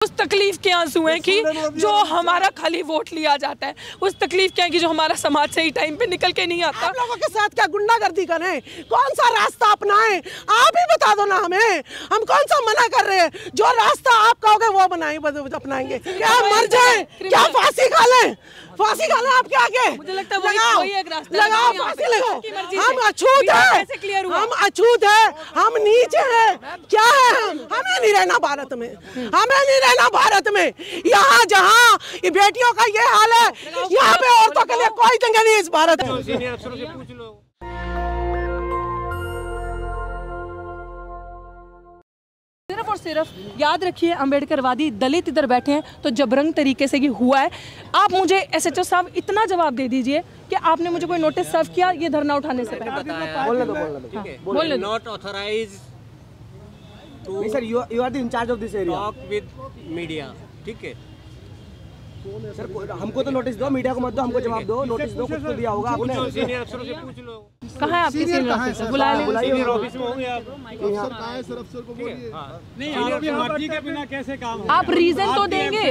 उस तकलीफ के आंसू हैं कि जो हमारा खाली वोट लिया जाता है, उस तकलीफ के हैं कि जो हमारा समाज सही टाइम पे निकल के नहीं आता। आप लोगों के साथ क्या गुंडागर्दी करें? कौन सा रास्ता अपनाएं? आप ही बता दो ना हमें, हम कौन सा मना कर रहे हैं? जो रास्ता आप कहोगे वो अपनाएंगे। क्या मर जाए, क्या फांसी खा लें? फांसी खा लें आपके आगे? मुझे लगता है वही एक रास्ता है। लगाओ, फांसी लगाओ। हम अछूत है, हम अछूत है, हम नीचे हैं। क्या है हम? हमें नहीं रहना भारत में, हमें नहीं रहना भारत में। यहाँ जहाँ बेटियों का ये हाल है, यहाँ पे औरतों के लिए कोई जगह नहीं इस भारत में। सिर्फ और सिर्फ याद रखिए, अंबेडकरवादी दलित इधर बैठे हैं तो जबरंग तरीके से ये हुआ है। आप मुझे एसएचओ साहब इतना जवाब दे दीजिए कि आपने मुझे कोई नोटिस सर्व किया ये धरना उठाने से पहले? बोलने दो। Not authorise to sir, you are the incharge of this area. Talk with media, ठीक है सर। हमको तो नोटिस दो, मीडिया को मत दो, हमको जवाब दो। नोटिस दो, कुछ तो दिया होगा आपने। सीनियर अफसरों से पूछ लो। कहाँ है आपके सीनियर ऑफिसर? बुलाइए। सीनियर ऑफिस में होंगे आप। अफसर कहाँ है? सर अफसर को बोलिए। नहीं, आपकी मर्जी के बिना कैसे काम? आप रीजन तो देंगे,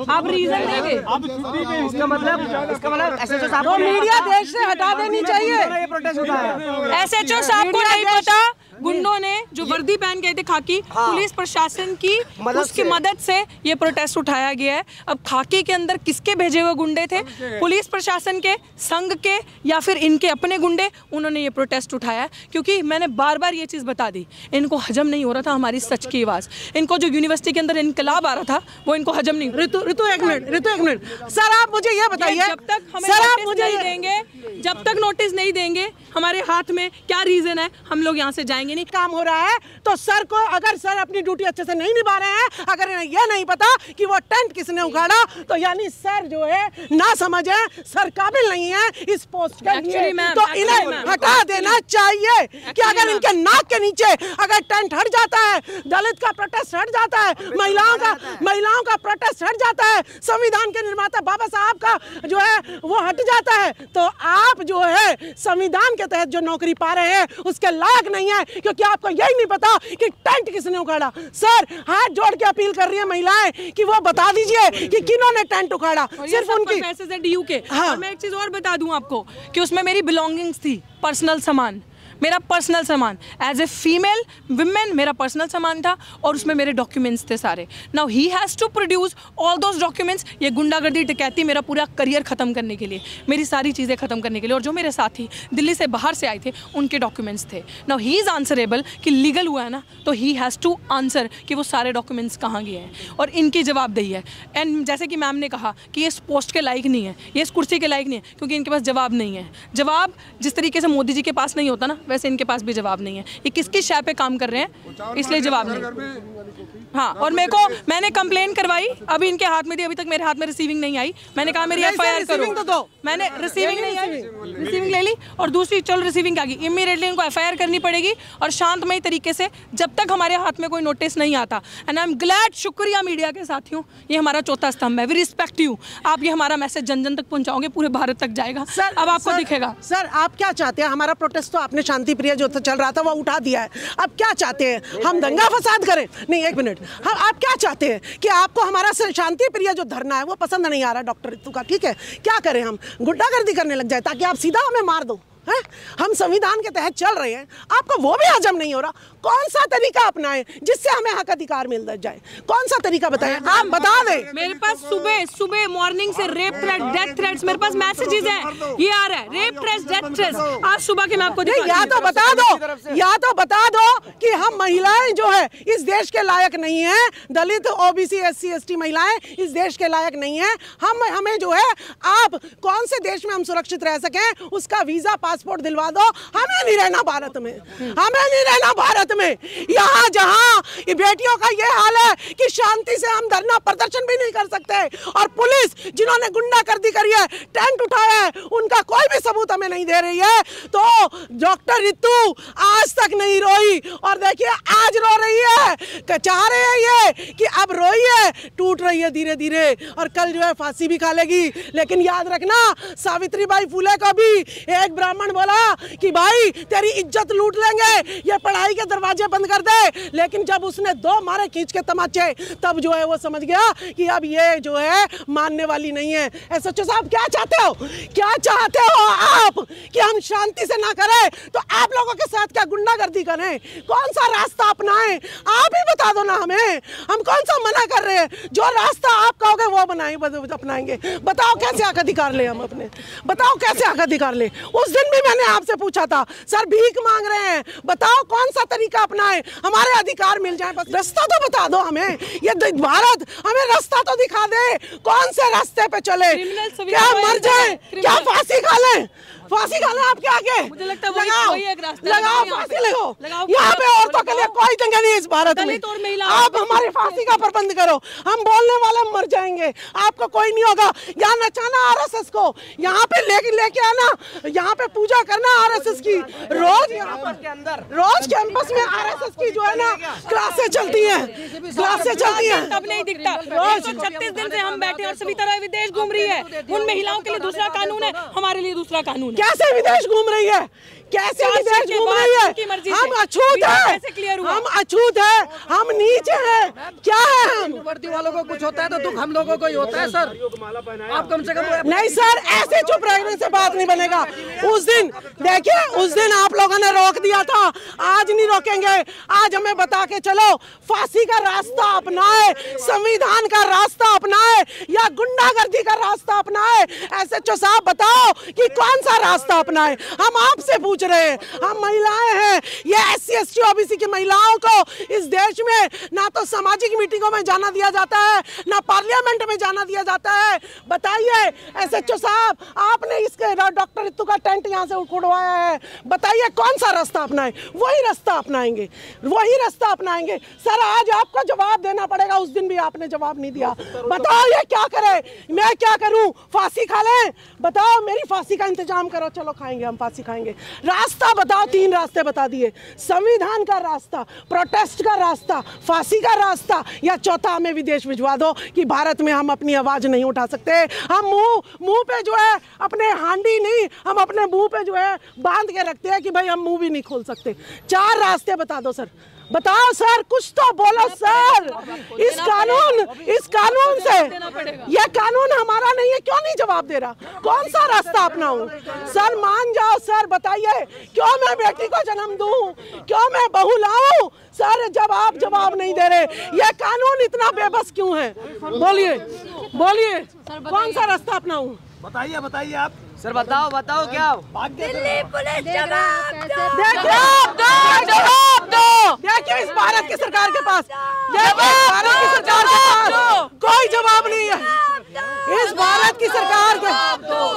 आप रीजन देंगे। आप छुट्टी पे, इसका मतलब एसएचओ साहब तो मीडिया देश से हटा देनी चाहिए। ये प्रोटेस्ट होता है। एसएचओ साहब को नहीं पता, गुंडों ने जो वर्दी पहन गए थे खाकी, पुलिस प्रशासन की उसकी मदद से ये प्रोटेस्ट उठाया गया है। अब खाकी के अंदर किसके भेजे हुए गुंडे थे? पुलिस प्रशासन के, संघ के, या फिर इनके अपने गुंडे? उन्होंने ये प्रोटेस्ट उठाया क्योंकि मैंने बार बार ये चीज़ बता दी, इनको हजम नहीं हो रहा था हमारी सच की आवाज़। इनको जो यूनिवर्सिटी के अंदर इनकलाब आ रहा था वो इनको हजम नहीं। ऋतु एक मिनट सर, आप मुझे ये बताइए, जब तक हमें नोटिस नहीं देंगे, जब तक नोटिस नहीं देंगे, हमारे हाथ में क्या रीजन है, हम लोग यहाँ से जाएंगे नहीं। काम हो रहा है तो सर को, अगर सर अपनी ड्यूटी अच्छे से नहीं निभा रहे हैं, अगर इन्हें ये नहीं पता कि वो टेंट किसने उखाड़ा, तो यानी सर जो है ना समझ है, सर काबिल नहीं है इस पोस्ट के लिए। तो इन्हें हटा देना चाहिए कि अगर इनके नाक के नीचे अगर टेंट हट जाता है, दलित का प्रोटेस्ट हट जाता है, महिलाओं का प्रोटेस्ट हट जाता है, संविधान के निर्माता बाबा साहब का जो है वो हट जाता है, तो आप जो है संविधान के तहत जो नौकरी पा रहे हैं उसके लायक नहीं है, क्योंकि आपको यही नहीं पता कि टेंट किसने उखाड़ा। सर हाथ जोड़ के अपील कर रही है महिलाएं कि वो बता दीजिए कि किन्होंने टेंट उखाड़ा। सिर्फ उनकी पैसे से डीयू के। और मैं एक चीज और बता दूं आपको कि उसमें मेरी बिलोंगिंग्स थी, पर्सनल सामान, मेरा पर्सनल सामान, एज ए फीमेल विमेन मेरा पर्सनल सामान था और उसमें मेरे डॉक्यूमेंट्स थे सारे। Now he has to produce all those documents. ये गुंडागर्दी डकैती मेरा पूरा करियर ख़त्म करने के लिए, मेरी सारी चीज़ें ख़त्म करने के लिए, और जो मेरे साथी दिल्ली से बाहर से आए थे उनके डॉक्यूमेंट्स थे। नाउ ही इज़ आंसरेबल कि लीगल हुआ है ना, तो ही हैज़ टू आंसर कि वो सारे डॉक्यूमेंट्स कहाँ गए हैं और इनकी जवाबदेही है। एंड जैसे कि मैम ने कहा कि ये इस पोस्ट के लायक नहीं है, ये इस कुर्सी के लायक नहीं है, क्योंकि इनके पास जवाब नहीं है। जवाब जिस तरीके से मोदी जी के पास नहीं होता ना, वैसे इनके पास भी जवाब नहीं है। ये किसकी शय पे काम कर रहे हैं, इसलिए जवाब नहीं। हाँ, और मैंने कंप्लेन करवाई, अभी इनके हाथ में थी, अभी तक मेरे हाथ में रिसीविंग नहीं आई। मैंने कहा मेरी एफआईआर करो, मैंने रिसीविंग नहीं आई, रिसीविंग ले ली। और दूसरी, चलो रिसीविंग आ गई, इमीडिएटली इनको एफआईआर करनी पड़ेगी और शांतमय तरीके से, जब तक हमारे हाथ में कोई नोटिस नहीं आता। एंड आई एम ग्लैड, शुक्रिया मीडिया के साथियों, ये हमारा चौथा स्तंभ है। वी रिस्पेक्ट यू, आप ये हमारा मैसेज जन जन तक पहुंचाओगे, पूरे भारत तक जाएगा। सर अब आपको दिखेगा। सर आप क्या चाहते हैं? हमारा प्रोटेस्ट तो आपने शांति प्रिय जो चल रहा था वो उठा दिया है, अब क्या चाहते हैं? हम दंगा फसाद करें? नहीं, एक मिनट, हम आप क्या चाहते हैं कि आपको हमारा शांति प्रिय जो धरना है वो पसंद नहीं आ रहा डॉक्टर ऋतु का, ठीक है, क्या करें? हम गुंडागर्दी करने लग जाए ताकि आप सीधा हमें मार दो? है? हम संविधान के तहत चल रहे हैं, आपको वो भी हजम नहीं हो रहा। कौन सा तरीका अपनाएं जिससे हमें हक अधिकार मिल जाए? कौन सा तरीका बताएं? आप बता दें। मेरे पास सुबह मॉर्निंग से रेप थ्रेट, डेथ थ्रेट्स, मेरे पास मैसेजेस हैं, ये आ रहा है, रेप थ्रेट्स, डेथ थ्रेट्स आज सुबह के। मैं आपको या तो बता दो कि हम महिलाएं जो है इस देश के लायक नहीं है, दलित, ओबीसी, एससी, एसटी महिलाएं इस देश के लायक नहीं है। हमें जो है, आप कौन से देश में हम सुरक्षित रह सकें उसका वीजा, पासपोर्ट दिलवा दो। हमें नहीं रहना भारत में, हमें नहीं रहना भारत में। यहाँ जहाँ बेटियों का ये हाल है कि शांति से हम धरना प्रदर्शन भी नहीं कर सकते, और पुलिस जिन्होंने गुंडागर्दी करी है, टेंट उठाया है, उनका कोई भी सबूत हमें नहीं दे रही है। तो डॉक्टर ऋतु आज तक नहीं रोई, और देखिए आज रो रही है। चाह रहे हैं ये कि अब रोई है, टूट रही है धीरे धीरे, और कल जो है फांसी भी खा लेगी। लेकिन याद रखना, सावित्रीबाई फुले को भी एक ब्राह्मण ब्राह्मण बोला कि भाई तेरी इज्जत लूट लेंगे, ये पढ़ाई के दरवाजे बंद कर दे, लेकिन जब उसने 2 मारे खींच के तमाचे, तब जो है वो समझ गया कि अब ये जो है मानने वाली नहीं है। एसएचओ साहब क्या चाहते हो, क्या चाहते हो आप कि हम शांति से ना करें तो आप लोगों के साथ क्या गुंडागर्दी करें? कौन सा रास्ता अपनाएं? आप ही बता दो ना हमें, हम कौन सा मना कर रहे हैं? जो रास्ता आप कहोगे वो अपनाएंगे। बताओ कैसे हक अधिकार ले हम अपने, बताओ कैसे हक अधिकार ले? उस दिन भी मैंने आपसे पूछा था, सर भीख मांग रहे हैं, बताओ कौन सा तरीका अपनाएं हमारे अधिकार मिल जाए, बस रास्ता तो बता दो हमें। ये भारत हमें रास्ता तो दिखा दे, कौन से रास्ते पे चले, क्या मर जाए, क्या फांसी खा लें, फांसी खाना आपके आगे? मुझे लगता है वही एक रास्ता है। लगाओ फांसी लगाओ। यहाँ पे औरतों के लिए कोई जगह नहीं है इस भारत में। आप हमारी फांसी का प्रबंध करो, हम बोलने वाले मर जाएंगे, आपको कोई नहीं होगा। यहाँ नचाना आरएसएस को, यहाँ पे लेके आना, यहाँ पे पूजा करना आरएसएस की, रोज यहाँ पर रोज कैंपस में आरएसएस की जो है ना क्लासें चलती हैं, क्लासें चलती हैं, तब नहीं दिखता। 136 दिन से हम बैठे और सभी तरह विदेश घूम रही है। उन महिलाओं के लिए दूसरा कानून है, हमारे लिए दूसरा कानून है। कैसे विदेश घूम रही है, कैसे विदेश घूम रही है? हम अछूत है, हम अछूत है, हम नीचे हैं, क्या है हम? वर्दी वालों को कुछ होता है तो दुख हम लोगों को ही होता है सर। आप कम से कम नहीं सर, ऐसे चुप रहने से बात नहीं बनेगा। उस दिन देखिए, उस दिन आप लोगों ने रोक दिया था, आज नहीं रोकेंगे। आज हमें बता के चलो, फांसी का रास्ता अपनाए, संविधान का रास्ता अपनाए या गुंडागर्दी का रास्ता अपनाए? एसएचओ साहब बताओ कि कौन सा रास्ता अपनाए? हम आपसे पूछ रहे हैं, हम महिलाएं हैं, ये SC ST OBC की महिलाओं को इस देश में ना तो सामाजिक मीटिंगों में जाना दिया जाता है, ना पार्लियामेंट में जाना दिया जाता है। बताइए एसएचओ साहब, आपने इसके डॉक्टर रितु का टेंट यहाँ से उड़वाया है, बताइए कौन सा रास्ता अपनाएं? वही रास्ता अपनाएंगे, वही रास्ता अपनाएंगे। सर आज आपको जवाब देना पड़ेगा, उस दिन भी आपने जवाब नहीं दिया। बताओ ये क्या करे, मैं क्या करूं? फांसी खा लें? बताओ मेरी फांसी का इंतजाम करो, चलो खाएंगे, हम फांसी खाएंगे। रास्ता बताओ, 3 रास्ते बता दिए, संविधान का रास्ता, प्रोटेस्ट का रास्ता, फांसी का रास्ता, या चौथा हमें विदेश भिजवा दो कि भारत में हम अपनी आवाज नहीं उठा सकते। हम मुंह पे जो है अपने हांडी नहीं, हम अपने मुंह पे जो है बांध के रखते हैं कि भाई हम मुंह भी नहीं खोल सकते। 4 रास्ते बता दो सर, बताओ सर, कुछ तो बोलो सर। इस कानून से, ये कानून हमारा नहीं है, क्यों नहीं जवाब दे रहा? कौन सा रास्ता अपनाऊं? सर मान जाओ सर, बताइए क्यों मैं बेटी को जन्म दूं, क्यों मैं बहू लाऊं? सर जब आप जवाब नहीं दे रहे, ये कानून इतना बेबस क्यों है? बोलिए बोलिए, कौन सा रास्ता अपनाऊं? बताइए आप सर, बताओ क्या? दिल्ली पुलिस जवाब दो। देखिए इस भारत की सरकार के पास, भारत की सरकार के पास कोई जवाब नहीं है। इस भारत की सरकार के,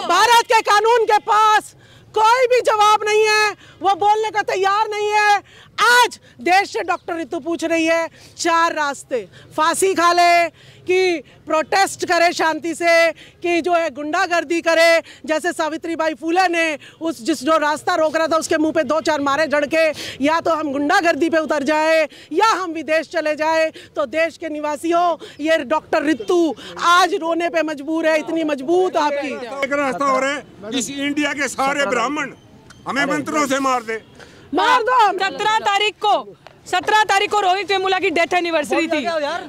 भारत के कानून के पास कोई भी जवाब नहीं है, वो बोलने का तैयार नहीं है। आज देश से डॉक्टर रितु पूछ रही है 4 रास्ते, फांसी खा ले कि प्रोटेस्ट करे शांति से, कि जो है गुंडागर्दी करे, जैसे सावित्रीबाई फुले ने जो रास्ता रोक रहा था उसके मुंह पे 2-4 मारे जड़ के, या तो हम गुंडागर्दी पे उतर जाए या हम विदेश चले जाए। तो देश के निवासियों, ये डॉक्टर रितु आज रोने पे मजबूर है, इतनी मजबूत आपकी। एक रास्ता हो रहा है, इस इंडिया के सारे ब्राह्मण हमें मंत्रों से मार दे, मार दो। 17 तारीख को रोहित वेमुला की डेथ एनिवर्सरी थी।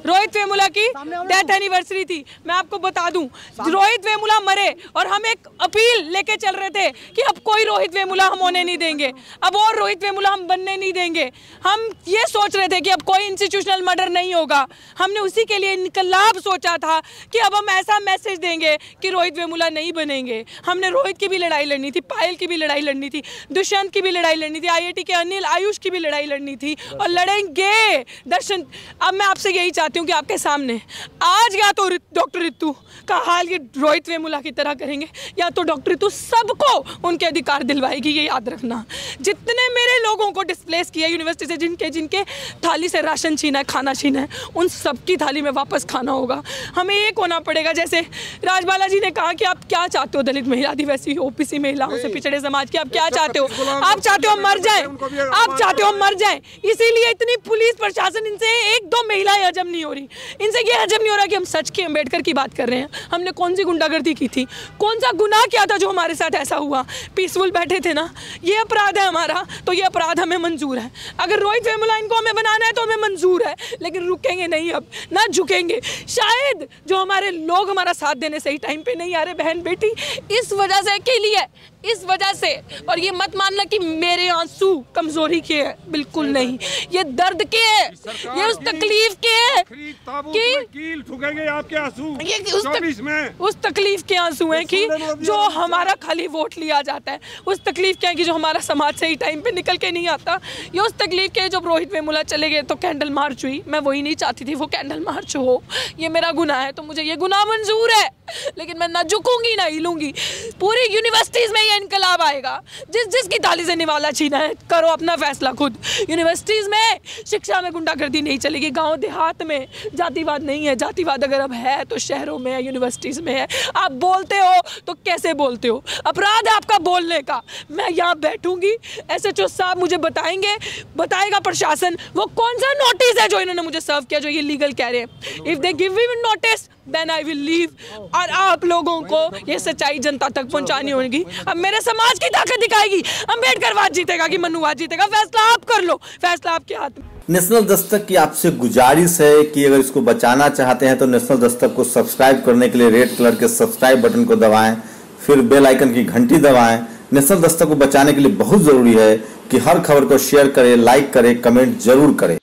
रोहित वेमुला की डेथ एनिवर्सरी थी। मैं आपको बता दूं, रोहित वेमुला मरे और हम एक अपील लेके चल रहे थे कि अब कोई रोहित वेमुला हम होने नहीं देंगे, अब और रोहित वेमुला हम बनने नहीं देंगे। हम ये सोच रहे थे कि अब कोई इंस्टीट्यूशनल मर्डर नहीं होगा। हमने उसी के लिए इनकलाब सोचा था कि अब हम ऐसा मैसेज देंगे कि रोहित वेमुला नहीं बनेंगे। हमने रोहित की भी लड़ाई लड़नी थी, पायल की भी लड़ाई लड़नी थी, दुष्यंत की भी लड़ाई लड़नी थी, IIT के अनिल आयुष की भी लड़ाई लड़नी थी और लड़ेंगे। दर्शन, अब मैं आपसे यही चाहती हूँ कि आपके सामने आज या तो डॉक्टर रितु का हाल ये रोहित वेमुला की तरह करेंगे, या तो डॉक्टर रितु सबको उनके अधिकार दिलवाएगी। ये याद रखना, जितने मेरे लोगों को डिस्प्लेस किया यूनिवर्सिटी से, जिनके थाली से राशन छीना है, खाना छीना है, उन सबकी थाली में वापस खाना होगा। हमें एक होना पड़ेगा। जैसे राजबाला जी ने कहा कि आप क्या चाहते हो दलित महिला, आदिवासी, OBC महिलाओं से पिछड़े समाज की, आप क्या चाहते हो? आप चाहते हो मर जाए, आप चाहते हो मर जाए, इसीलिए लिए इतनी पुलिस प्रशासन, इनसे एक दो महिलाएं हजम नहीं हो रही। इनसे ये हजम नहीं हो रहा कि हम सच के अम्बेडकर की बात कर रहे हैं। हमने कौन सी गुंडागर्दी की थी, कौन सा गुनाह किया था जो हमारे साथ ऐसा हुआ? पीसफुल बैठे थे ना, ये अपराध है हमारा, तो ये अपराध हमें मंजूर है। अगर रोहित वेमुला इनको हमें बनाना है तो हमें मंजूर है, लेकिन रुकेंगे नहीं, अब ना झुकेंगे। शायद जो हमारे लोग हमारा साथ देने सही टाइम पे नहीं आ रहे बहन बेटी, इस वजह से अकेली है, इस वजह से। और ये मत मानना कि मेरे आंसू कमजोरी के हैं, बिल्कुल नहीं, ये दर्द के है, ये उस तकलीफ के है कि ठुकेंगे आपके आंसू, ये उस तकलीफ के आंसू हैं कि जो हमारा खाली वोट लिया जाता है, उस तकलीफ के हैं कि जो हमारा समाज सही टाइम पे निकल के नहीं आता, ये उस तकलीफ के जब रोहित वेमुला चले गए तो कैंडल मार्च हुई। मैं वही नहीं चाहती थी वो कैंडल मार्च हो, ये मेरा गुनाह है, तो मुझे ये गुनाह मंजूर है, लेकिन मैं ना झुकूंगी ना हिलूंगी। पूरी यूनिवर्सिटीज में ये इनकलाब आएगा, जिसकी ताली से निवाला छीना है, करो अपना फैसला खुद। यूनिवर्सिटीज में शिक्षा में गुंडागर्दी नहीं चलेगी, गांव देहात में जातिवाद नहीं है। जातिवाद अगर अब है तो शहरों में है, यूनिवर्सिटीज में है। आप बोलते हो तो कैसे बोलते हो, अपराध है आपका बोलने का। मैं यहाँ बैठूंगी, SHO साहब मुझे बताएगा प्रशासन वो कौन सा नोटिस है जो इन्होंने मुझे सर्व किया जो ये लीगल कह रहे हैं। If they give me notice then I will leave. और आप लोगों को ये सच्चाई जनता तक पहुंचानी होगी। अब मेरे समाज की ताकत दिखाएगी, अम्बेडकरवाद जीतेगा कि मनुवाद जीतेगा, फैसला आप कर लो, फैसला आपके हाथ में। नेशनल दस्तक की आपसे गुजारिश है कि अगर इसको बचाना चाहते हैं तो नेशनल दस्तक को सब्सक्राइब करने के लिए रेड कलर के सब्सक्राइब बटन को दबाएं, फिर बेल आइकन की घंटी दबाएं। नेशनल दस्तक को बचाने के लिए बहुत जरूरी है कि हर खबर को शेयर करें, लाइक करें, कमेंट जरूर करें।